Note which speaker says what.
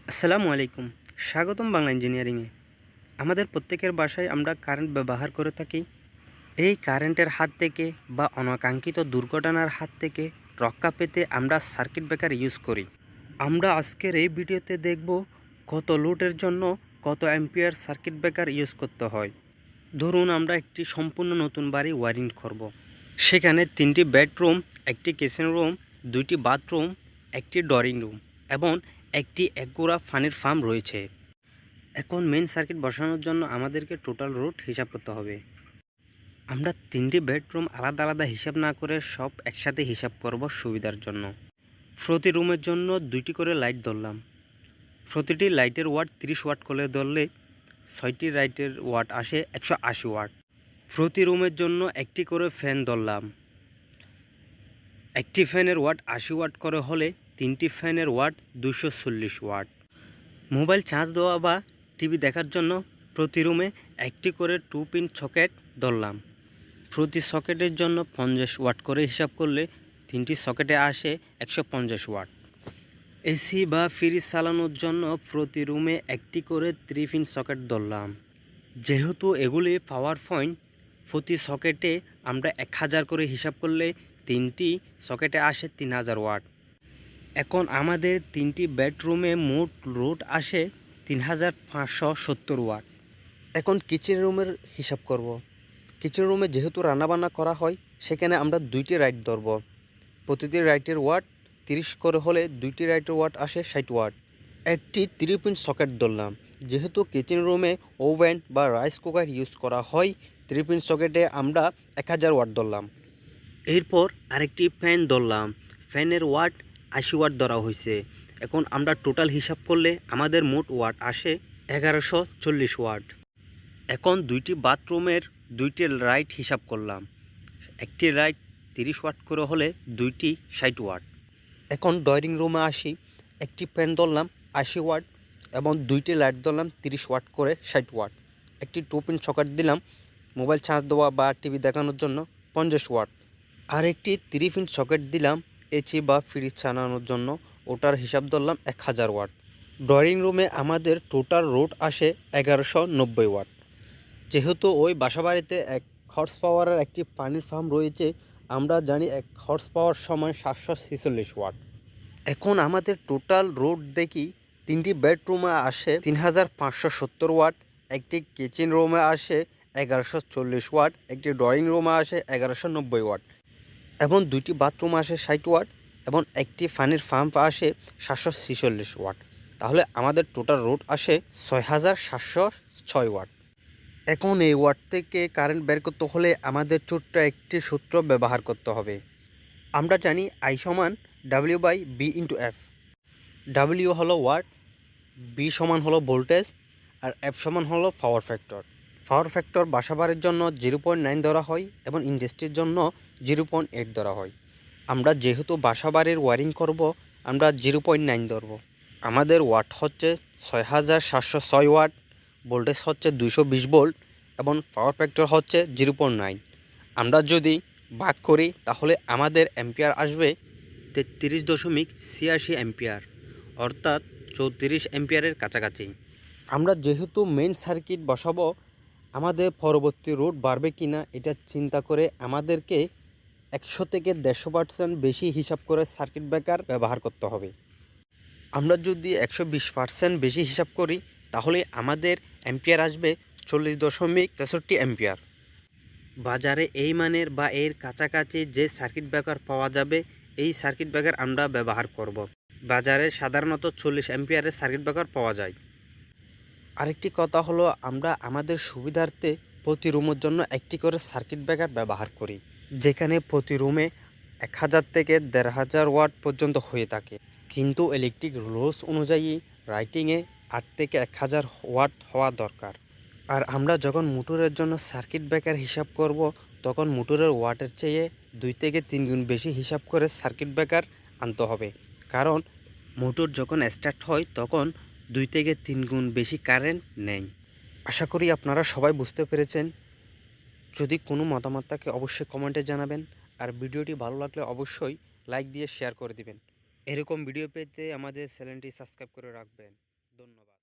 Speaker 1: আসসালামু আলাইকুম। স্বাগতম বাংলা ইঞ্জিনিয়ারিংয়ে। আমাদের প্রত্যেকের বাসায় আমরা কারেন্ট ব্যবহার করে থাকি। এই কারেন্টের হাত থেকে বা অনাকাঙ্ক্ষিত দুর্ঘটনার হাত থেকে রক্ষা পেতে আমরা সার্কিট ব্রেকার ইউজ করি। আমরা আজকের এই ভিডিওতে দেখব কত লোডের জন্য কত অ্যাম্পিয়ার সার্কিট ব্রেকার ইউজ করতে হয়। ধরুন আমরা একটি সম্পূর্ণ নতুন বাড়ি ওয়ারিং করব। সেখানে 3টি বেডরুম, একটি কিচেন রুম, 2টি বাথরুম, একটি ড্রয়িং রুম এবং একটি একগুড়া পানির ফার্ম রয়েছে। এখন মেইন সার্কিট বসানোর জন্য আমাদেরকে টোটাল রুট হিসাব করতে হবে। আমরা 3টি বেডরুম আলাদা আলাদা হিসাব না করে সব একসাথে হিসাব করব সুবিধার জন্য। প্রতি রুমের জন্য 2টি করে লাইট ধরলাম। প্রতিটি লাইটের ওয়াট 30 ওয়াট করে ধরলে 6টি লাইটের ওয়াট আসে 180 ওয়াট। প্রতি রুমের জন্য একটি করে ফ্যান ধরলাম। একটি ফ্যানের ওয়াট 80 ওয়াট করে হলে 3টি ফ্যানের ওয়াট 240 ওয়াট। মোবাইল চার্জ দেওয়া বা টিভি দেখার জন্য প্রতি রুমে একটি করে 2 পিন সকেট ধরলাম। প্রতি সকেটের জন্য 50 ওয়াট করে হিসাব করলে 3টি সকেটে আসে 150 ওয়াট। এসি বা ফ্রিজ চালানোর জন্য প্রতি রুমে একটি করে 3 পিন সকেট ধরলাম। যেহেতু এগুলি পাওয়ার পয়েন্ট, প্রতি সকেটে আমরা 1000 করে হিসাব করলে 3টি সকেটে আসে 3000 ওয়াট। এখন আমাদের 3টি বেডরুমে মোট লোড আসে 3570 ওয়াট। এখন কিচেন রুমের হিসাব করব। কিচেন রুমে যেহেতু রান্নাবান্না করা হয়, সেখানে আমরা 2টি লাইট ধরব। প্রতিটি লাইটের ওয়াট 30 করে হলে 2টি লাইটের ওয়াট আসে 60 ওয়াট। একটি 3 পিন সকেট ধরলাম। যেহেতু কিচেন রুমে ওভেন বা রাইস কুকার ইউজ করা হয়, 3 পিন সকেটে আমরা 1000 ওয়াট ধরলাম। এরপর আরেকটি ফ্যান ধরলাম। ফ্যানের ওয়াট 80 ওয়াট ধরা হয়েছে। এখন আমরা টোটাল হিসাব করলে আমাদের মোট ওয়াট আসে 1140 ওয়াট। এখন 2টি বাথরুমের 2টি লাইট হিসাব করলাম। একটি লাইট 30 ওয়াট করে হলে 2টি 60 ওয়াট। এখন ড্রয়িং রুমে আসি। একটি ফ্যান ধরলাম 80 ওয়াট এবং 2টি লাইট ধরলাম 30 ওয়াট করে 60 ওয়াট। একটি 2 পিন সকেট দিলাম মোবাইল চার্জ দেওয়া বা টিভি দেখানোর জন্য 50 ওয়াট। আর একটি 3 পিন সকেট দিলাম এসি বা ফ্রিজ চালানোর জন্য, ওটার হিসাব ধরলাম 1000 ওয়াট। ড্রয়িং রুমে আমাদের টোটাল লোড আসে 1190 ওয়াট। যেহেতু ওই বাসাবাড়িতে 1 হর্স পাওয়ারের একটি পানির ফার্ম রয়েছে, আমরা জানি 1 হর্স পাওয়ার সমান 746 ওয়াট। এখন আমাদের টোটাল লোড দেখি, 3টি বেডরুমে আসে 3570 ওয়াট, একটি কিচেন রুমে আসে 1140 ওয়াট, একটি ড্রয়িং রুমে আসে 1190 ওয়াট এবং 2টি বাথরুম আসে 60 ওয়াট এবং একটি পানির পাম্প আসে 746 ওয়াট। তাহলে আমাদের টোটাল লোড আসে 6706 ওয়াট। এখন এই ওয়াট থেকে কারেন্ট বের করতে হলে আমাদের ছোট্ট একটি সূত্র ব্যবহার করতে হবে। আমরা জানি I সমান W/B/F। W হলো ওয়াট, B সমান হলো ভোল্টেজ, আর F সমান হলো পাওয়ার ফ্যাক্টর। পাওয়ার ফ্যাক্টর বাসাবাড়ির জন্য 0.9 ধরা হয় এবং ইন্ডাস্ট্রির জন্য 0.8 ধরা হয়। আমরা যেহেতু বাসাবাড়ির ওয়ারিং করব, আমরা 0.9 ধরব। আমাদের ওয়াট হচ্ছে 6706 ওয়াট, ভোল্টেজ হচ্ছে 220 ভোল্ট এবং পাওয়ার ফ্যাক্টর হচ্ছে 0.9। আমরা যদি ভাগ করি তাহলে আমাদের অ্যাম্পিয়ার আসবে 33.86 অ্যাম্পিয়ার, অর্থাৎ 34 অ্যাম্পিয়ারের কাছাকাছি। আমরা যেহেতু মেইন সার্কিট বসাবো, আমাদের পরবর্তী লোড বাড়বে কিনা এটা চিন্তা করে আমাদেরকে 100 থেকে 150% বেশি হিসাব করে সার্কিট ব্রেকার ব্যবহার করতে হবে। আমরা যদি 120% বেশি হিসাব করি তাহলে আমাদের অ্যাম্পিয়ার আসবে 40.63 অ্যাম্পিয়ার। বাজারে এই মানের বা এর কাছাকাছি যে সার্কিট ব্রেকার পাওয়া যাবে, এই সার্কিট ব্রেকার আমরা ব্যবহার করব। বাজারে সাধারণত 40 অ্যাম্পিয়ারের সার্কিট ব্রেকার পাওয়া যায়। আরেকটি কথা হলো, আমরা আমাদের সুবিধার্থে প্রতি রুমের জন্য একটি করে সার্কিট ব্রেকার ব্যবহার করি, যেখানে প্রতি রুমে 1000 থেকে 1500 ওয়াট পর্যন্ত হয়ে থাকে। কিন্তু ইলেকট্রিক রুলস অনুযায়ী রাইটিংয়ে 8 থেকে 1000 ওয়াট হওয়া দরকার। আর আমরা যখন মোটরের জন্য সার্কিট ব্রেকার হিসাব করব, তখন মোটরের ওয়াটের চেয়ে 2 থেকে 3 গুণ বেশি হিসাব করে সার্কিট ব্রেকার আনতে হবে। কারণ মোটর যখন স্টার্ট হয় তখন 2 থেকে 3 গুণ বেশি কারেন্ট নেয়। আশা করি আপনারা সবাই বুঝতে পেরেছেন। যদি কোনো মতামত থাকে অবশ্যই কমেন্টে জানাবেন, আর ভিডিওটি ভালো লাগলে অবশ্যই লাইক দিয়ে শেয়ার করে দিবেন। এরকম ভিডিও পেতে আমাদের চ্যানেলটি সাবস্ক্রাইব করে রাখবেন। ধন্যবাদ।